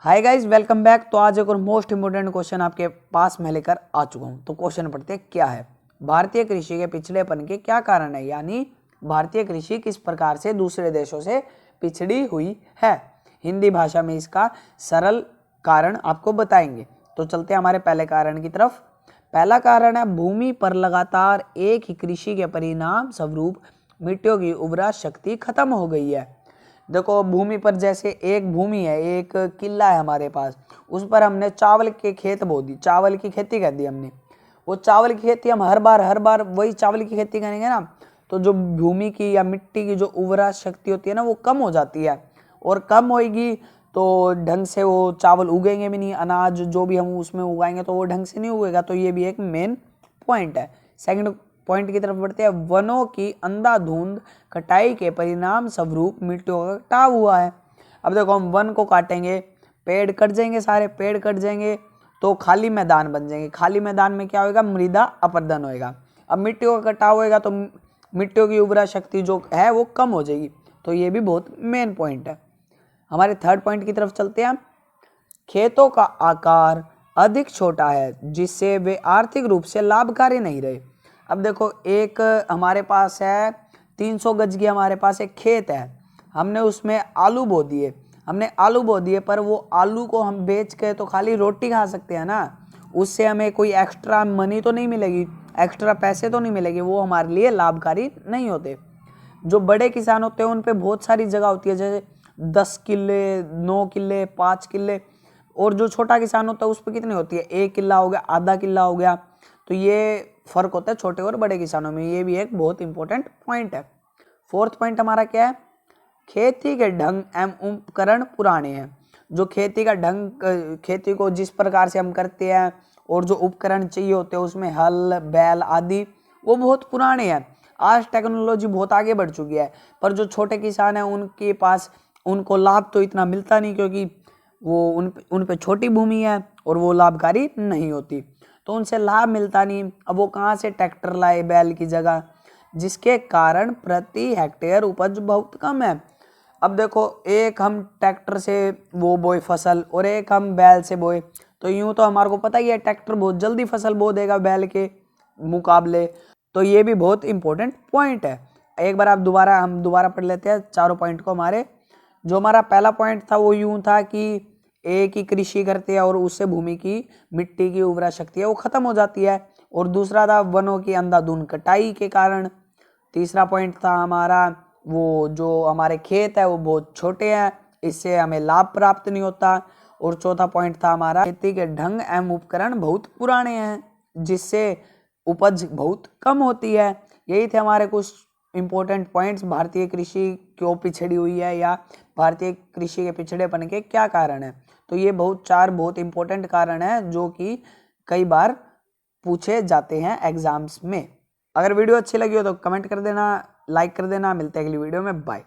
Hi guys, welcome back. तो आज एक और मोस्ट इंपोर्टेंट क्वेश्चन आपके पास मैं लेकर आ चुका हूं। तो क्वेश्चन पढ़ते हैं, क्या है भारतीय कृषि के पिछड़ेपन के क्या कारण है, यानी भारतीय कृषि किस प्रकार से दूसरे देशों से पिछड़ी हुई है। हिंदी भाषा में इसका सरल कारण आपको बताएंगे। तो चलते हैं हमारे पहले कारण की तरफ। पहला कारण है, भूमि पर लगातार एक ही कृषि के परिणाम स्वरूप मिट्टियों की उर्वरा शक्ति खत्म हो गई है। देखो, भूमि पर जैसे एक भूमि है, एक किला है हमारे पास, उस पर हमने चावल के खेत बो दी, चावल की खेती कर दी हमने। वो चावल की खेती हम हर बार वही चावल की खेती करेंगे ना, तो जो भूमि की या मिट्टी की जो उर्वरा शक्ति होती है ना, वो कम हो जाती है। और कम होएगी तो ढंग से वो चावल उगेंगे भी नहीं, अनाज जो भी हम उसमें उगाएंगे तो वो ढंग से नहीं उगेगा। तो ये भी एक मेन पॉइंट है। सेकंड पॉइंट की तरफ बढ़ते हैं। वनों की अंधाधुंध कटाई के परिणाम स्वरूप मिट्टियों का कटाव हुआ है। अब देखो, हम वन को काटेंगे, पेड़ कट जाएंगे, सारे पेड़ कट जाएंगे तो खाली मैदान बन जाएंगे। खाली मैदान में क्या होगा, मृदा अपरदन होएगा। अब मिट्टियों का कटाव होएगा तो मिट्टियों की उर्वरा शक्ति जो है वो कम हो जाएगी। तो ये भी बहुत मेन पॉइंट है। हमारे थर्ड पॉइंट की तरफ चलते हैं। खेतों का आकार अधिक छोटा है जिससे वे आर्थिक रूप से लाभकारी नहीं रहे। अब देखो, एक हमारे पास है 300 गज की हमारे पास एक खेत है, हमने उसमें आलू बो दिए। पर वो आलू को हम बेच के तो खाली रोटी खा सकते हैं ना, उससे हमें कोई एक्स्ट्रा मनी तो नहीं मिलेगी, एक्स्ट्रा पैसे तो नहीं मिलेगी, वो हमारे लिए लाभकारी नहीं होते। जो बड़े किसान होते हैं उन पे बहुत सारी जगह होती है, जैसे 10 किले, 9 किले, 5 किले। और जो छोटा किसान होता है उस पर कितनी होती है, 1 किला हो गया, आधा किला हो गया। तो ये फर्क होता है छोटे और बड़े किसानों में। ये भी एक बहुत इंपॉर्टेंट पॉइंट है। फोर्थ पॉइंट हमारा क्या है, खेती के ढंग एवं उपकरण पुराने हैं। जो खेती का ढंग, खेती को जिस प्रकार से हम करते हैं और जो उपकरण चाहिए होते हैं उसमें हल, बैल आदि, वो बहुत पुराने हैं। आज टेक्नोलॉजी बहुत आगे बढ़ चुकी है, पर जो छोटे किसान हैं उनके पास उनको लाभ तो इतना मिलता नहीं, क्योंकि वो उन पे छोटी भूमि है और वो लाभकारी नहीं होती, तो उनसे लाभ मिलता नहीं। अब वो कहाँ से ट्रैक्टर लाए बैल की जगह, जिसके कारण प्रति हेक्टेयर उपज बहुत कम है। अब देखो, एक हम ट्रैक्टर से वो बोए फसल और एक हम बैल से बोए, तो यूं तो हमारे को पता ही है ट्रैक्टर बहुत जल्दी फसल बो देगा बैल के मुकाबले। तो ये भी बहुत इंपॉर्टेंट पॉइंट है। एक बार हम दोबारा पढ़ लेते हैं चारों पॉइंट को। हमारे जो हमारा पहला पॉइंट था वो यूं था कि एक ही कृषि करते हैं और उससे भूमि की मिट्टी की उर्वरा शक्ति है वो खत्म हो जाती है। और दूसरा था वनों की अंधाधुंध कटाई के कारण। तीसरा पॉइंट था हमारा, वो जो हमारे खेत है वो बहुत छोटे हैं, इससे हमें लाभ प्राप्त नहीं होता। और चौथा पॉइंट था हमारा, खेती के ढंग एवं उपकरण बहुत पुराने हैं जिससे उपज बहुत कम होती है। यही थे हमारे कुछ इंपॉर्टेंट पॉइंट्स, भारतीय कृषि क्यों पिछड़ी हुई है या भारतीय कृषि के पिछड़ेपन के क्या कारण है। तो ये चार बहुत इंपॉर्टेंट कारण है जो कि कई बार पूछे जाते हैं एग्जाम्स में। अगर वीडियो अच्छी लगी हो तो कमेंट कर देना, लाइक कर देना। मिलते हैं अगली वीडियो में, बाय।